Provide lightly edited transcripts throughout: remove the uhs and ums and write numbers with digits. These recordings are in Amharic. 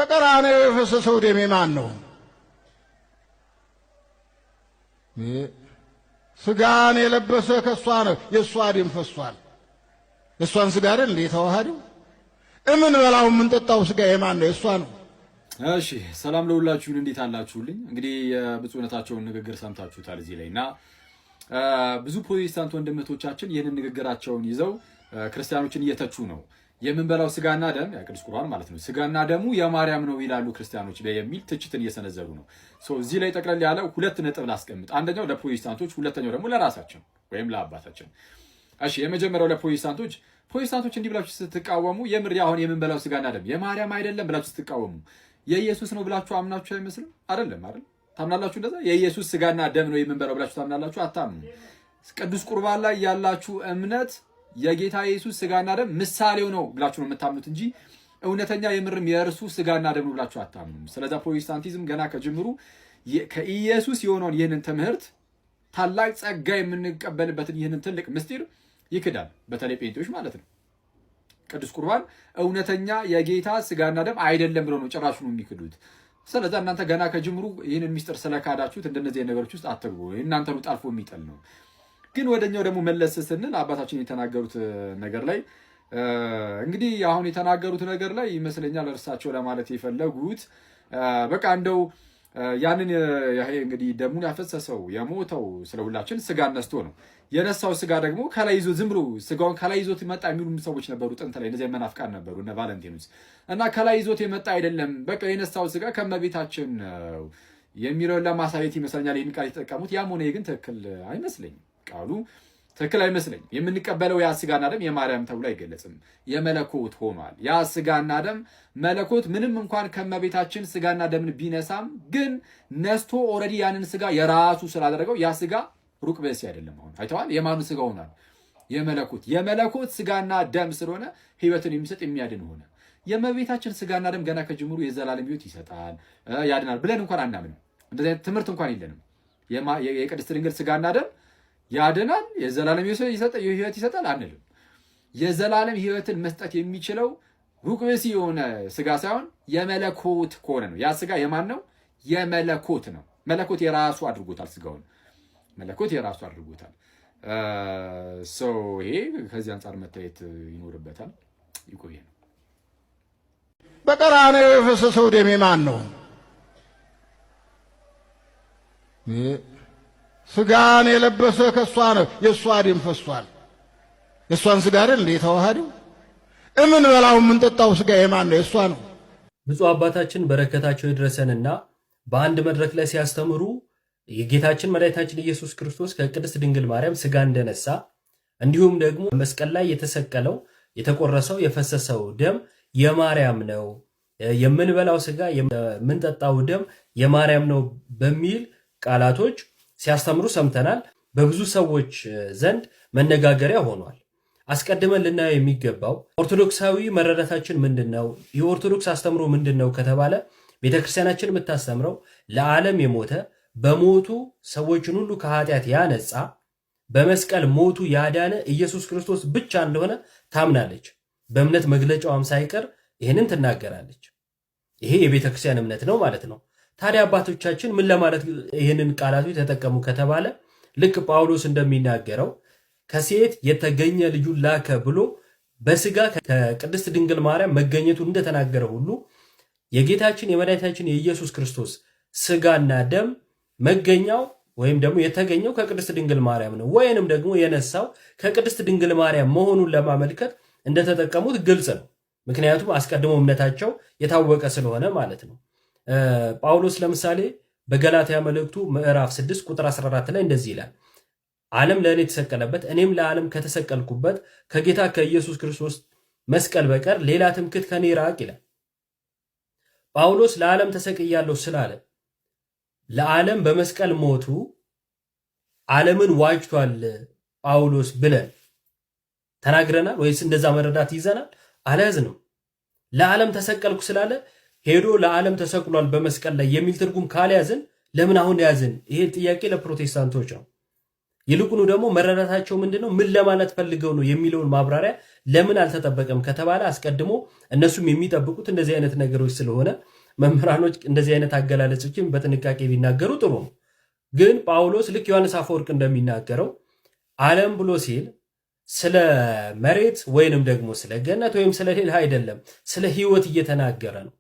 በቀራንዮ የፈሰሰው ደም የማን ነው? ስጋን የለበሰ ከሷ ነው። የሷ ደም ፈሷል። የሷን ስጋ አይደል እንዴ ተዋሃደው? እምን በላው ምን ጠጣው ስጋ የማን ነው? የሷ ነው። እሺ ሰላም ለሁላችሁን፣ እንዴት አላችሁልኝ? እንግዲህ የብፁዕነታቸውን ንግግር ሰምታችሁታል እዚህ ላይና ብዙ ፕሮቴስታንት ወንድሞቻችን ይህንን ንግግራቸውን ይዘው ክርስቲያኖችን እየተቹ ነው። የምንበላው ስጋና ደም ቅዱስ ቁርባን ማለት ነው፣ ስጋና ደሙ የማርያም ነው ይላሉ ክርስቲያኖች ላይ የሚል ትችትን እየሰነዘሩ ነው። እዚህ ላይ ጠቅለል ያለ ሁለት ነጥብ ላስቀምጥ። አንደኛው ለፕሮቴስታንቶች፣ ሁለተኛው ደግሞ ለራሳችን ወይም ለአባታችን። እሺ የመጀመሪያው ለፕሮቴስታንቶች፣ ፕሮቴስታንቶች እንዲህ ብላችሁ ስትቃወሙ የምር አሁን የምንበላው ስጋና ደም የማርያም አይደለም ብላችሁ ስትቃወሙ የኢየሱስ ነው ብላችሁ አምናችሁ አይመስልም? አይደለም አይደል? ታምናላችሁ? እንደዛ የኢየሱስ ስጋና ደም ነው የምንበላው ብላችሁ ታምናላችሁ? አታምኑ። ቅዱስ ቁርባን ላይ ያላችሁ እምነት የጌታ ኢየሱስ ስጋና ደም ምሳሌው ነው ብላችሁ ነው የምታምኑት እንጂ እውነተኛ የምርም የእርሱ ስጋና ደም ነው ብላችሁ አታምኑም። ስለዚህ ፕሮቴስታንቲዝም ገና ከጅምሩ ከኢየሱስ የሆነውን ይህንን ትምህርት ታላቅ ጸጋ የምንቀበልበትን ይህንን ትልቅ ምስጢር ይክዳል። በተለይ ጴንጤዎች ማለት ነው። ቅዱስ ቁርባን እውነተኛ የጌታ ስጋና ደም አይደለም ብለው ነው ጭራሹ ነው የሚክዱት። ስለዚህ እናንተ ገና ከጅምሩ ይህንን ምስጢር ስለካዳችሁት እንደነዚህ ነገሮች ውስጥ አትግቡ። እናንተኑ ጣልፎ የሚጠል ነው። ግን ወደኛው ደግሞ መለስ ስንል አባታችን የተናገሩት ነገር ላይ እንግዲህ አሁን የተናገሩት ነገር ላይ ይመስለኛል እርሳቸው ለማለት የፈለጉት በቃ እንደው ያንን እንግዲህ ደሙን ያፈሰሰው የሞተው ስለሁላችን ስጋ ነስቶ ነው። የነሳው ስጋ ደግሞ ከላይ ይዞ ዝም ብሎ ስጋውን ከላይ ይዞት የመጣ የሚሉ ሰዎች ነበሩ ጥንት ላይ። እነዚህ መናፍቃን ነበሩ እነ ቫለንቲኑስ እና ከላይ ይዞት የመጣ አይደለም በቃ የነሳው ስጋ ከመቤታችን ነው የሚለውን ለማሳየት ይመስለኛል ይህን ቃል የተጠቀሙት። ያም ሆነ ግን ትክክል አይመስለኝም። ቃሉ ትክክል አይመስለኝም። የምንቀበለው ያ ስጋና ደም የማርያም ተብሎ አይገለጽም፣ የመለኮት ሆኗል። ያ ስጋና ደም መለኮት ምንም እንኳን ከመቤታችን ስጋና ደምን ቢነሳም ግን ነስቶ ኦልሬዲ ያንን ስጋ የራሱ ስላደረገው ያ ስጋ ሩቅ ብእሲ አይደለም። አሁን አይተዋል። የማኑ ስጋ ሆኗል? የመለኮት ስጋና ደም ስለሆነ ህይወትን የሚሰጥ የሚያድን ሆነ። የመቤታችን ስጋና ደም ገና ከጅምሩ የዘላለም ህይወት ይሰጣል ያድናል ብለን እንኳን አናምንም። እንደዚህ አይነት ትምህርት እንኳን የለንም። የቅድስት ድንግል ስጋና ደም ያድናል የዘላለም ህይወት ይሰጣል አንልም። የዘላለም ህይወትን መስጠት የሚችለው ሩቅ ብእሲ የሆነ ስጋ ሳይሆን የመለኮት ከሆነ ነው። ያ ስጋ የማን ነው? የመለኮት ነው። መለኮት የራሱ አድርጎታል። ስጋውን መለኮት የራሱ አድርጎታል። ይሄ ከዚህ አንጻር መታየት ይኖርበታል። ይቆየ ነው። በቀራንዮ የፈሰሰው ደም የማን ነው? ስጋን የለበሰ ከሷ ነው። የሷ ደም ፈሷል። የሷን ስጋ አይደል እንዴ ተዋሃደው? እምን በላው ምን ጠጣው ስጋ የማን ነው? የሷ ነው። ብፁዕ አባታችን በረከታቸው ይድረሰንና በአንድ መድረክ ላይ ሲያስተምሩ የጌታችን መድኃኒታችን ኢየሱስ ክርስቶስ ከቅድስት ድንግል ማርያም ስጋ እንደነሳ እንዲሁም ደግሞ መስቀል ላይ የተሰቀለው የተቆረሰው የፈሰሰው ደም የማርያም ነው፣ የምንበላው ስጋ የምንጠጣው ደም የማርያም ነው በሚል ቃላቶች ሲያስተምሩ ሰምተናል። በብዙ ሰዎች ዘንድ መነጋገሪያ ሆኗል። አስቀድመን ልናየው የሚገባው ኦርቶዶክሳዊ መረዳታችን ምንድነው? የኦርቶዶክስ አስተምሮ ምንድነው ከተባለ ቤተክርስቲያናችን የምታስተምረው ለዓለም የሞተ በሞቱ ሰዎችን ሁሉ ከኃጢአት ያነጻ በመስቀል ሞቱ ያዳነ ኢየሱስ ክርስቶስ ብቻ እንደሆነ ታምናለች። በእምነት መግለጫዋም ሳይቀር ይህንን ትናገራለች። ይሄ የቤተክርስቲያን እምነት ነው ማለት ነው። ታዲያ አባቶቻችን ምን ለማለት ይህንን ቃላቶች ተጠቀሙ ከተባለ ልክ ጳውሎስ እንደሚናገረው ከሴት የተገኘ ልጁን ላከ ብሎ በስጋ ከቅድስት ድንግል ማርያም መገኘቱን እንደተናገረ ሁሉ የጌታችን የመድኃኒታችን የኢየሱስ ክርስቶስ ስጋና ደም መገኛው ወይም ደግሞ የተገኘው ከቅድስት ድንግል ማርያም ነው፣ ወይንም ደግሞ የነሳው ከቅድስት ድንግል ማርያም መሆኑን ለማመልከት እንደተጠቀሙት ግልጽ ነው። ምክንያቱም አስቀድሞ እምነታቸው የታወቀ ስለሆነ ማለት ነው። ጳውሎስ ለምሳሌ በገላትያ መልእክቱ ምዕራፍ 6 ቁጥር 14 ላይ እንደዚህ ይላል፣ ዓለም ለእኔ የተሰቀለበት እኔም ለዓለም ከተሰቀልኩበት ከጌታ ከኢየሱስ ክርስቶስ መስቀል በቀር ሌላ ትምክህት ከኔ ራቅ ይላል። ጳውሎስ ለዓለም ተሰቅያለሁ ስላለ ለዓለም በመስቀል ሞቱ ዓለምን ዋጅቷል ጳውሎስ ብለን ተናግረናል ወይስ እንደዛ መረዳት ይዘናል? አልያዝንም። ለዓለም ተሰቀልኩ ስላለ ሄዶ ለዓለም ተሰቅሏል በመስቀል ላይ የሚል ትርጉም ካልያዝን ለምን አሁን ያዝን? ይሄ ጥያቄ ለፕሮቴስታንቶች ነው። ይልቁኑ ደግሞ መረዳታቸው ምንድነው ምን ለማለት ፈልገው ነው የሚለውን ማብራሪያ ለምን አልተጠበቀም ከተባለ አስቀድሞ እነሱም የሚጠብቁት እንደዚህ አይነት ነገሮች ስለሆነ መምህራኖች እንደዚህ አይነት አገላለጾችን በጥንቃቄ ቢናገሩ ጥሩ ነው። ግን ጳውሎስ ልክ ዮሐንስ አፈወርቅ እንደሚናገረው ዓለም ብሎ ሲል ስለ መሬት ወይንም ደግሞ ስለ ገነት ወይም ስለ ሌላ አይደለም፣ ስለ ህይወት እየተናገረ ነው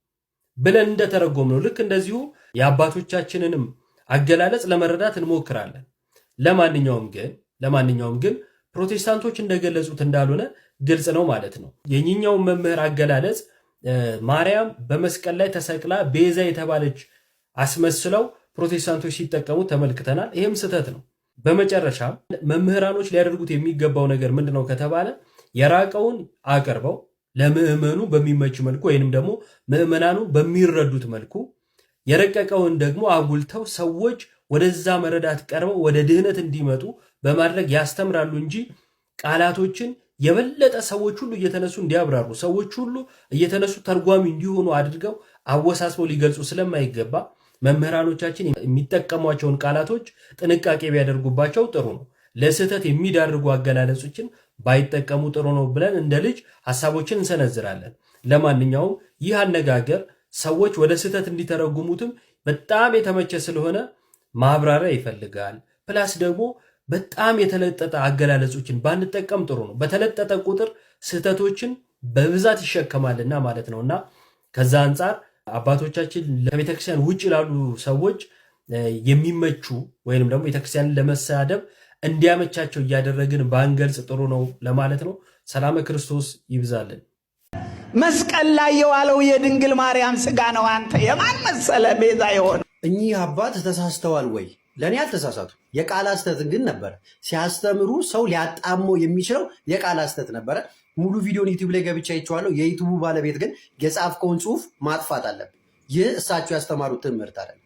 ብለን እንደተረጎም ነው። ልክ እንደዚሁ የአባቶቻችንንም አገላለጽ ለመረዳት እንሞክራለን። ለማንኛውም ግን ፕሮቴስታንቶች እንደገለጹት እንዳልሆነ ግልጽ ነው ማለት ነው። የኛውን መምህር አገላለጽ ማርያም በመስቀል ላይ ተሰቅላ ቤዛ የተባለች አስመስለው ፕሮቴስታንቶች ሲጠቀሙ ተመልክተናል። ይህም ስህተት ነው። በመጨረሻ መምህራኖች ሊያደርጉት የሚገባው ነገር ምንድነው ከተባለ የራቀውን አቅርበው ለምዕመኑ በሚመች መልኩ ወይንም ደግሞ ምዕመናኑ በሚረዱት መልኩ የረቀቀውን ደግሞ አጉልተው ሰዎች ወደዛ መረዳት ቀርበው ወደ ድህነት እንዲመጡ በማድረግ ያስተምራሉ እንጂ ቃላቶችን የበለጠ ሰዎች ሁሉ እየተነሱ እንዲያብራሩ ሰዎች ሁሉ እየተነሱ ተርጓሚ እንዲሆኑ አድርገው አወሳስበው ሊገልጹ ስለማይገባ መምህራኖቻችን የሚጠቀሟቸውን ቃላቶች ጥንቃቄ ቢያደርጉባቸው ጥሩ ነው። ለስህተት የሚዳርጉ አገላለጾችን ባይጠቀሙ ጥሩ ነው ብለን እንደ ልጅ ሐሳቦችን እንሰነዝራለን። ለማንኛውም ይህ አነጋገር ሰዎች ወደ ስህተት እንዲተረጉሙትም በጣም የተመቸ ስለሆነ ማብራሪያ ይፈልጋል። ፕላስ ደግሞ በጣም የተለጠጠ አገላለጾችን ባንጠቀም ጥሩ ነው። በተለጠጠ ቁጥር ስህተቶችን በብዛት ይሸከማልና ማለት ነውና ከዛ አንጻር አባቶቻችን ለቤተክርስቲያን ውጭ ላሉ ሰዎች የሚመቹ ወይንም ደግሞ ቤተክርስቲያንን ለመሳደብ እንዲያመቻቸው እያደረግን ባንገልጽ ጥሩ ነው ለማለት ነው። ሰላም ክርስቶስ ይብዛልን። መስቀል ላይ የዋለው የድንግል ማርያም ስጋ ነው። አንተ የማን መሰለ ቤዛ የሆነ? እኚህ አባት ተሳስተዋል ወይ? ለእኔ አልተሳሳቱ። የቃላት ስተት ግን ነበረ። ሲያስተምሩ ሰው ሊያጣሞ የሚችለው የቃላት ስተት ነበረ። ሙሉ ቪዲዮን ዩቲዩብ ላይ ገብቻ ይቸዋለሁ። የዩቲዩቡ ባለቤት ግን የጻፍከውን ጽሁፍ ማጥፋት አለብህ። ይህ እሳቸው ያስተማሩት ትምህርት አይደለም።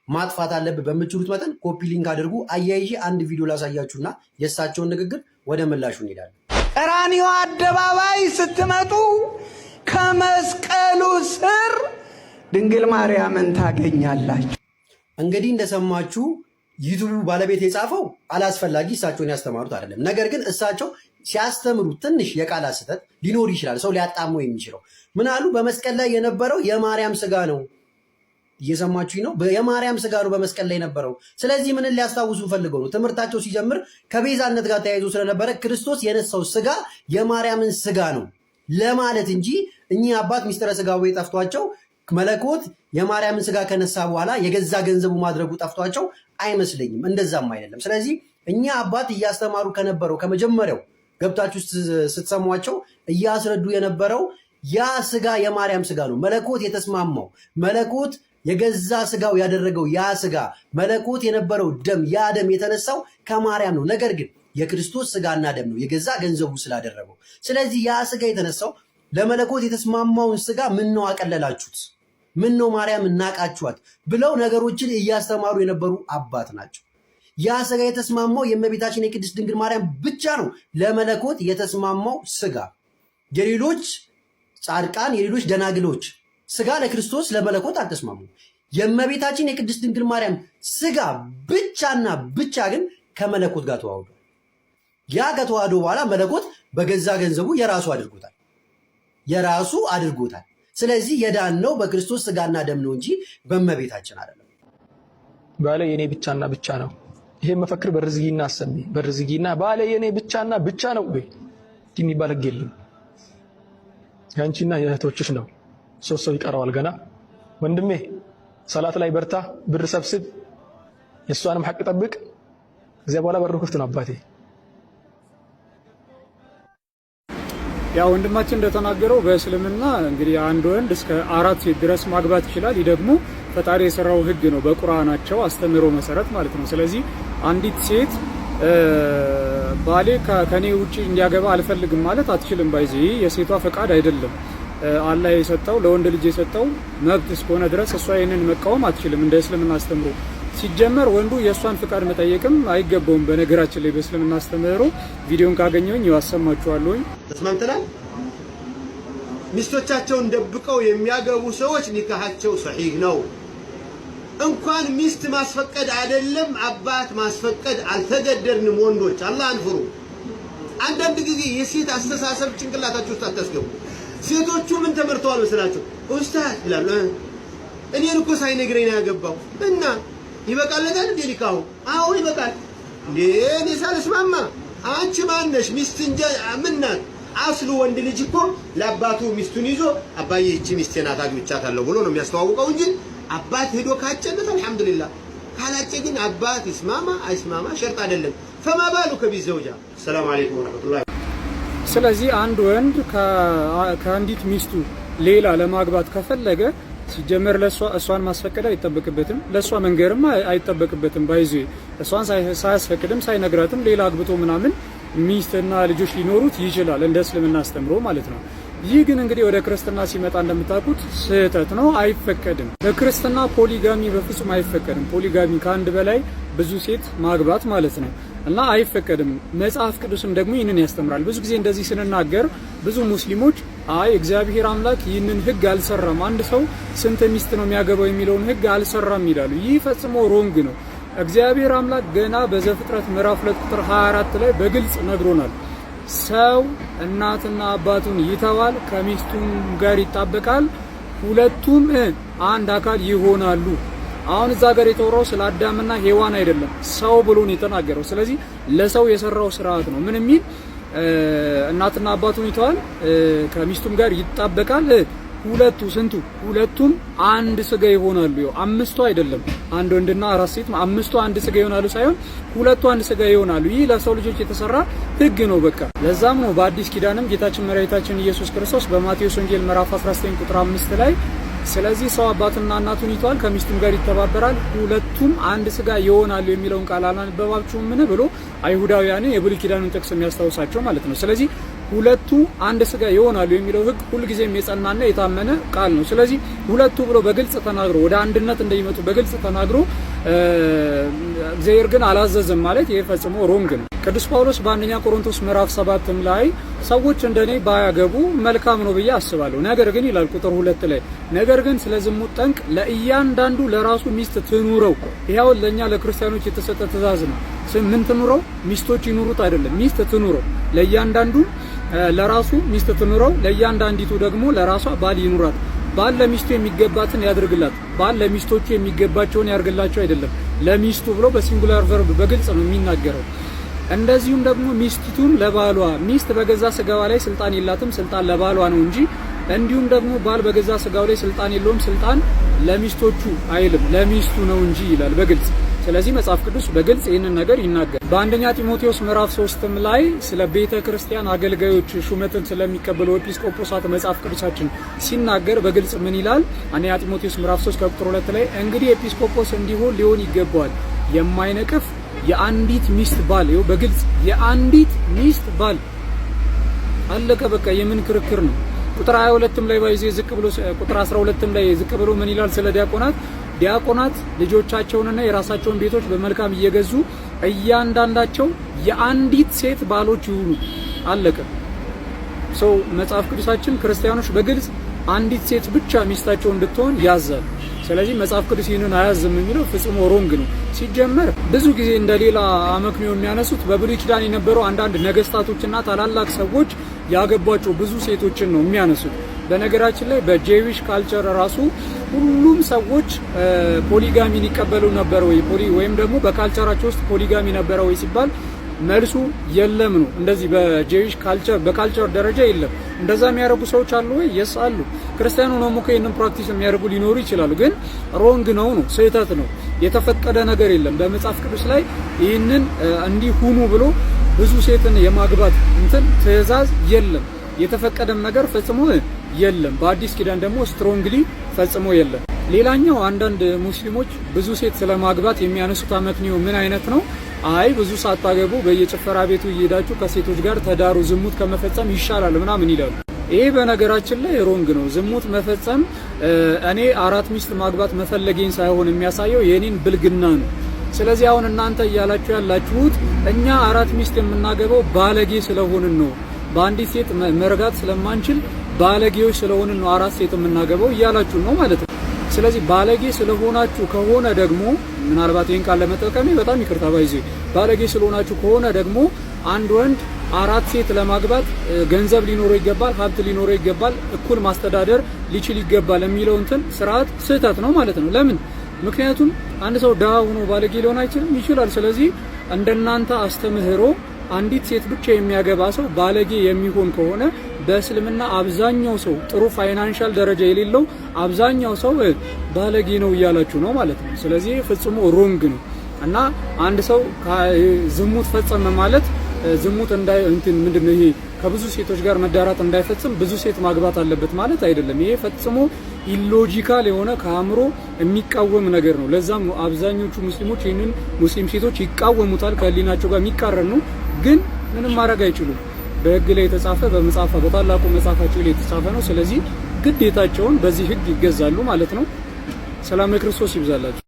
ማጥፋት አለብህ። በምችሉት መጠን ኮፒ ሊንክ አድርጉ። አያይዤ አንድ ቪዲዮ ላሳያችሁና የእሳቸውን ንግግር ወደ ምላሹ እንሄዳለን። ቀራንዮ አደባባይ ስትመጡ ከመስቀሉ ስር ድንግል ማርያምን ታገኛላችሁ። እንግዲህ እንደሰማችሁ ዩቲዩቡ ባለቤት የጻፈው አላስፈላጊ እሳቸውን ያስተማሩት አይደለም። ነገር ግን እሳቸው ሲያስተምሩ ትንሽ የቃላት ስህተት ሊኖር ይችላል፣ ሰው ሊያጣሙ የሚችለው። ምን አሉ? በመስቀል ላይ የነበረው የማርያም ስጋ ነው። እየሰማችሁኝ ነው? የማርያም ስጋ ነው በመስቀል ላይ የነበረው። ስለዚህ ምንን ሊያስታውሱ ፈልገው ነው? ትምህርታቸው ሲጀምር ከቤዛነት ጋር ተያይዞ ስለነበረ ክርስቶስ የነሳው ስጋ የማርያምን ስጋ ነው ለማለት እንጂ እኚህ አባት ሚስጥረ ስጋዌ ጠፍቷቸው መለኮት የማርያምን ስጋ ከነሳ በኋላ የገዛ ገንዘቡ ማድረጉ ጠፍቷቸው አይመስለኝም። እንደዛም አይደለም። ስለዚህ እኛ አባት እያስተማሩ ከነበረው ከመጀመሪያው ገብታችሁ ስትሰሟቸው እያስረዱ የነበረው ያ ስጋ የማርያም ስጋ ነው። መለኮት የተስማማው መለኮት የገዛ ስጋው ያደረገው ያ ስጋ መለኮት የነበረው ደም ያ ደም የተነሳው ከማርያም ነው። ነገር ግን የክርስቶስ ስጋና ደም ነው የገዛ ገንዘቡ ስላደረገው። ስለዚህ ያ ስጋ የተነሳው ለመለኮት የተስማማውን ስጋ ምን ነው አቀለላችሁት? ምን ነው ማርያም እናቃችኋት ብለው ነገሮችን እያስተማሩ የነበሩ አባት ናቸው። ያ ስጋ የተስማማው የእመቤታችን የቅድስት ድንግል ማርያም ብቻ ነው ለመለኮት የተስማማው ስጋ። የሌሎች ጻድቃን የሌሎች ደናግሎች ስጋ ለክርስቶስ ለመለኮት አልተስማሙ። የእመቤታችን የቅድስት ድንግል ማርያም ስጋ ብቻና ብቻ ግን ከመለኮት ጋር ተዋህዷል። ያ ከተዋህዶ በኋላ መለኮት በገዛ ገንዘቡ የራሱ አድርጎታል። ስለዚህ የዳነው በክርስቶስ ስጋና ደም ነው እንጂ በእመቤታችን አይደለም። ባለ የኔ ብቻና ብቻ ነው። ይሄ መፈክር በርዝጊና አሰሚ በርዝጊና ባለ የኔ ብቻና ብቻ ነው ወይ የሚባል ህግ የለም። ያንቺና የእህቶችሽ ነው። ሶስት ሰው ይቀረዋል ገና። ወንድሜ ሰላት ላይ በርታ፣ ብር ሰብስብ፣ የእሷንም ሐቅ ጠብቅ። እዚያ በኋላ በሩ ክፍት ነው አባቴ። ያ ወንድማችን እንደተናገረው በእስልምና እንግዲህ አንድ ወንድ እስከ 4 ሴት ድረስ ማግባት ይችላል። ይህ ደግሞ ፈጣሪ የሰራው ህግ ነው በቁርአናቸው አስተምሮ መሰረት ማለት ነው። ስለዚህ አንዲት ሴት ባሌ ከኔ ውጪ እንዲያገባ አልፈልግም ማለት አትችልም። ባይዚ የሴቷ ፈቃድ አይደለም። አላህ የሰጠው ለወንድ ልጅ የሰጠው መብት እስከሆነ ድረስ እሷ ይሄንን መቃወም አትችልም እንደ እስልምና አስተምሮ። ሲጀመር ወንዱ የእሷን ፍቃድ መጠየቅም አይገባውም። በነገራችን ላይ በእስልምና አስተምህሮ ቪዲዮን ካገኘሁኝ ያሰማችኋለሁኝ። ተስማምተናል። ሚስቶቻቸውን ደብቀው የሚያገቡ ሰዎች ኒካሃቸው ሰሂህ ነው። እንኳን ሚስት ማስፈቀድ አይደለም አባት ማስፈቀድ አልተገደድንም። ወንዶች አላህን ፍሩ። አንዳንድ ጊዜ የሴት አስተሳሰብ ጭንቅላታችሁ ውስጥ አታስገቡ። ሴቶቹ ምን ተመርተዋል መስላችሁ? ኡስታዝ ይላሉ። እኔን እኮ ሳይነግረኝ ነው ያገባው እና ይበቃለታል እንዴ ሊካው? አዎ ይበቃል እንዴ እኔ ሳልስማማ። አንቺ ማነሽ? ሚስት እንጂ ምን ናት? አስሉ ወንድ ልጅ እኮ ለአባቱ ሚስቱን ይዞ አባዬ እቺ ሚስቴ ናት አግብቻታለሁ ብሎ ነው የሚያስተዋውቀው እንጂ አባት ሄዶ ካጨለት አልহামዱሊላህ፣ ካላጨ ግን አባት ይስማማ አይስማማ ሸርጥ አይደለም። فما بالك بالزوجة. السلام عليكم ورحمة الله. ስለዚህ አንድ ወንድ ከአንዲት ሚስቱ ሌላ ለማግባት ከፈለገ ሲጀመር እሷን ማስፈቀድ አይጠበቅበትም፣ ለሷ መንገርም አይጠበቅበትም። ባይዙ እሷን ሳያስፈቅድም ሳይነግራትም ሌላ አግብቶ ምናምን ሚስትና ልጆች ሊኖሩት ይችላል፣ እንደ እስልምና አስተምሮ ማለት ነው። ይህ ግን እንግዲህ ወደ ክርስትና ሲመጣ እንደምታውቁት ስህተት ነው፣ አይፈቀድም። በክርስትና ፖሊጋሚ በፍጹም አይፈቀድም። ፖሊጋሚ ከአንድ በላይ ብዙ ሴት ማግባት ማለት ነው እና አይፈቀድም። መጽሐፍ ቅዱስም ደግሞ ይህንን ያስተምራል። ብዙ ጊዜ እንደዚህ ስንናገር ብዙ ሙስሊሞች አይ እግዚአብሔር አምላክ ይህንን ህግ አልሰራም፣ አንድ ሰው ስንት ሚስት ነው የሚያገባው የሚለውን ህግ አልሰራም ይላሉ። ይህ ፈጽሞ ሮንግ ነው። እግዚአብሔር አምላክ ገና በዘፍጥረት ምዕራፍ 2 ቁጥር 24 ላይ በግልጽ ነግሮናል። ሰው እናትና አባቱን ይተዋል፣ ከሚስቱም ጋር ይጣበቃል፣ ሁለቱም አንድ አካል ይሆናሉ። አሁን እዛ ጋር የተወራው ስለ አዳምና ሔዋን አይደለም፣ ሰው ብሎ ነው የተናገረው። ስለዚህ ለሰው የሰራው ስርዓት ነው። ምን የሚል እናትና አባቱን ይተዋል፣ ከሚስቱም ጋር ይጣበቃል፣ ሁለቱም አንድ ስጋ ይሆናሉ። አምስቱ አይደለም አንድ ወንድና አራት ሴት፣ አምስቱ አንድ ስጋ ይሆናሉ ሳይሆን ሁለቱ አንድ ስጋ ይሆናሉ። ይህ ለሰው ልጆች የተሰራ ህግ ነው። በቃ ለዛም ነው በአዲስ ኪዳንም ጌታችን መድኃኒታችን ኢየሱስ ክርስቶስ በማቴዎስ ወንጌል ምዕራፍ 19 ቁጥር 5 ላይ ስለዚህ ሰው አባትና እናቱን ይተዋል፣ ከሚስቱም ጋር ይተባበራል፣ ሁለቱም አንድ ስጋ ይሆናሉ የሚለውን ቃል አላነበባችሁም ምን ብሎ አይሁዳውያንን የብሉይ ኪዳኑን ጥቅስ የሚያስታውሳቸው ማለት ነው። ስለዚህ ሁለቱ አንድ ስጋ ይሆናሉ የሚለው ህግ ሁልጊዜም የጸናና የታመነ ቃል ነው። ስለዚህ ሁለቱ ብሎ በግልጽ ተናግሮ ወደ አንድነት እንደሚመጡ በግልጽ ተናግሮ እግዚአብሔር ግን አላዘዘም ማለት ይሄ ፈጽሞ ሮንግ ነው። ቅዱስ ጳውሎስ በአንደኛ ቆሮንቶስ ምዕራፍ 7 ላይ ሰዎች እንደኔ ባያገቡ መልካም ነው ብዬ አስባለሁ፣ ነገር ግን ይላል ቁጥር 2 ላይ ነገር ግን ስለ ዝሙት ጠንቅ ለእያንዳንዱ ለራሱ ሚስት ትኑረው። ይሄው ለኛ ለክርስቲያኖች የተሰጠ ትእዛዝ ነው። ምን ትኑረው? ሚስቶች ይኑሩት አይደለም፣ ሚስት ትኑረው። ለእያንዳንዱ ለራሱ ሚስት ትኑረው፣ ለእያንዳንዲቱ ደግሞ ለራሷ ባል ይኑራት። ባል ለሚስቱ የሚገባትን ያድርግላት፣ ባል ለሚስቶቹ የሚገባቸውን ያርግላቸው አይደለም። ለሚስቱ ብሎ በሲንጉላር ቨርብ በግልጽ ነው የሚናገረው። እንደዚሁም ደግሞ ሚስቲቱም ለባሏ፣ ሚስት በገዛ ስጋዋ ላይ ስልጣን የላትም፣ ስልጣን ለባሏ ነው እንጂ። እንዲሁም ደግሞ ባል በገዛ ስጋው ላይ ስልጣን የለውም፣ ስልጣን ለሚስቶቹ አይልም፣ ለሚስቱ ነው እንጂ ይላል በግልጽ። ስለዚህ መጽሐፍ ቅዱስ በግልጽ ይህንን ነገር ይናገራል። በአንደኛ ጢሞቴዎስ ምዕራፍ 3 ላይ ስለ ቤተ ክርስቲያን አገልጋዮች ሹመትን ስለሚቀበሉ ኤጲስቆጶሳት መጽሐፍ ቅዱሳችን ሲናገር በግልጽ ምን ይላል? አንደኛ ጢሞቴዎስ ምዕራፍ 3 ቁጥር 2 ላይ እንግዲህ ኤጲስቆጶስ እንዲሆን ሊሆን ይገባዋል የማይነቅፍ የአንዲት ሚስት ባል። ይኸው በግልጽ የአንዲት ሚስት ባል። አለቀ በቃ። የምን ክርክር ነው? ቁጥር 22 ላይ ባይዜ ዝቅ ብሎ ቁጥር 12 ላይ ዝቅ ብሎ ምን ይላል? ስለ ዲያቆናት ልጆቻቸውንና የራሳቸውን ቤቶች በመልካም እየገዙ እያንዳንዳቸው የአንዲት ሴት ባሎች ይሁኑ። አለቀ። ሰው መጽሐፍ ቅዱሳችን ክርስቲያኖች በግልጽ አንዲት ሴት ብቻ ሚስታቸው እንድትሆን ያዛል። ስለዚህ መጽሐፍ ቅዱስ ይህንን አያዝም የሚለው ፍጹም ሮንግ ነው። ሲጀመር ብዙ ጊዜ እንደሌላ አመክንዮ የሚያነሱት በብሉይ ኪዳን የነበሩ አንዳንድ ነገስታቶችና ታላላቅ ሰዎች ያገቧቸው ብዙ ሴቶችን ነው የሚያነሱት። በነገራችን ላይ በጄዊሽ ካልቸር ራሱ ሁሉም ሰዎች ፖሊጋሚን ይቀበሉ ነበር ወይ ወይም ደግሞ በካልቸራቸው ውስጥ ፖሊጋሚ ነበረ ወይ ሲባል መልሱ የለም ነው። እንደዚህ በጄዊሽ ካልቸር በካልቸር ደረጃ የለም። እንደዛ የሚያደርጉ ሰዎች አሉ ወይ? የስ አሉ። ክርስቲያኑ ነው ሞከ ይሄንን ፕራክቲስ የሚያደርጉ ሊኖሩ ይችላሉ። ግን ሮንግ ነው፣ ስህተት ነው። የተፈቀደ ነገር የለም በመጽሐፍ ቅዱስ ላይ ይህንን እንዲህ ሁኑ ብሎ ብዙ ሴትን የማግባት ትእዛዝ የለም። የተፈቀደም ነገር ፈጽሞ የለም። በአዲስ ኪዳን ደግሞ ስትሮንግሊ ፈጽሞ የለም። ሌላኛው አንዳንድ ሙስሊሞች ብዙ ሴት ስለማግባት የሚያነሱት አመክንዮ ምን አይነት ነው? አይ ብዙ ሳታገቡ በየጭፈራ ቤቱ እየሄዳችሁ ከሴቶች ጋር ተዳሩ፣ ዝሙት ከመፈጸም ይሻላል ምናምን ይላሉ። ይሄ በነገራችን ላይ ሮንግ ነው። ዝሙት መፈጸም እኔ 4 ሚስት ማግባት መፈለጌን ሳይሆን የሚያሳየው የኔን ብልግና ነው። ስለዚህ አሁን እናንተ እያላችሁ ያላችሁት እኛ 4 ሚስት የምናገባው ባለጌ ስለሆንን ነው፣ በአንዲት ሴት መርጋት ስለማንችል ባለጌዎች ስለሆንን ነው 4 ሴት የምናገባው እያላችሁ ነው ማለት ነው። ስለዚህ ባለጌ ስለሆናችሁ ከሆነ ደግሞ ምናልባት ይሄን ቃል ለመጠቀም በጣም ይቅርታ ባይዚ ባለጌ ስለሆናችሁ ከሆነ ደግሞ አንድ ወንድ 4 ሴት ለማግባት ገንዘብ ሊኖረው ይገባል፣ ሀብት ሊኖረው ይገባል፣ እኩል ማስተዳደር ሊችል ይገባል የሚለው እንትን ስርዓት ስህተት ነው ማለት ነው። ለምን? ምክንያቱም አንድ ሰው ድሃ ሆኖ ባለጌ ሊሆን አይችልም፣ ይችላል። ስለዚህ እንደናንተ አስተምህሮ አንዲት ሴት ብቻ የሚያገባ ሰው ባለጌ የሚሆን ከሆነ በእስልምና አብዛኛው ሰው ጥሩ ፋይናንሻል ደረጃ የሌለው አብዛኛው ሰው ባለጌ ነው እያላችሁ ነው ማለት ነው። ስለዚህ ፍጹም ሮንግ ነው እና አንድ ሰው ዝሙት ፈጸመ ማለት ዝሙት እንትን ምንድነው ይሄ ከብዙ ሴቶች ጋር መዳራት እንዳይፈጽም ብዙ ሴት ማግባት አለበት ማለት አይደለም። ይሄ ፈጽሞ ኢሎጂካል የሆነ ከአእምሮ የሚቃወም ነገር ነው። ለዛም ነው አብዛኞቹ ሙስሊሞች ይህንን ሙስሊም ሴቶች ይቃወሙታል። ከህሊናቸው ጋር የሚቃረን ነው፣ ግን ምንም ማድረግ አይችሉም። በህግ ላይ የተጻፈ በታላቁ መጽሐፋቸው ላይ የተጻፈ ነው። ስለዚህ ግዴታቸውን በዚህ ህግ ይገዛሉ ማለት ነው። ሰላም ክርስቶስ ይብዛላችሁ።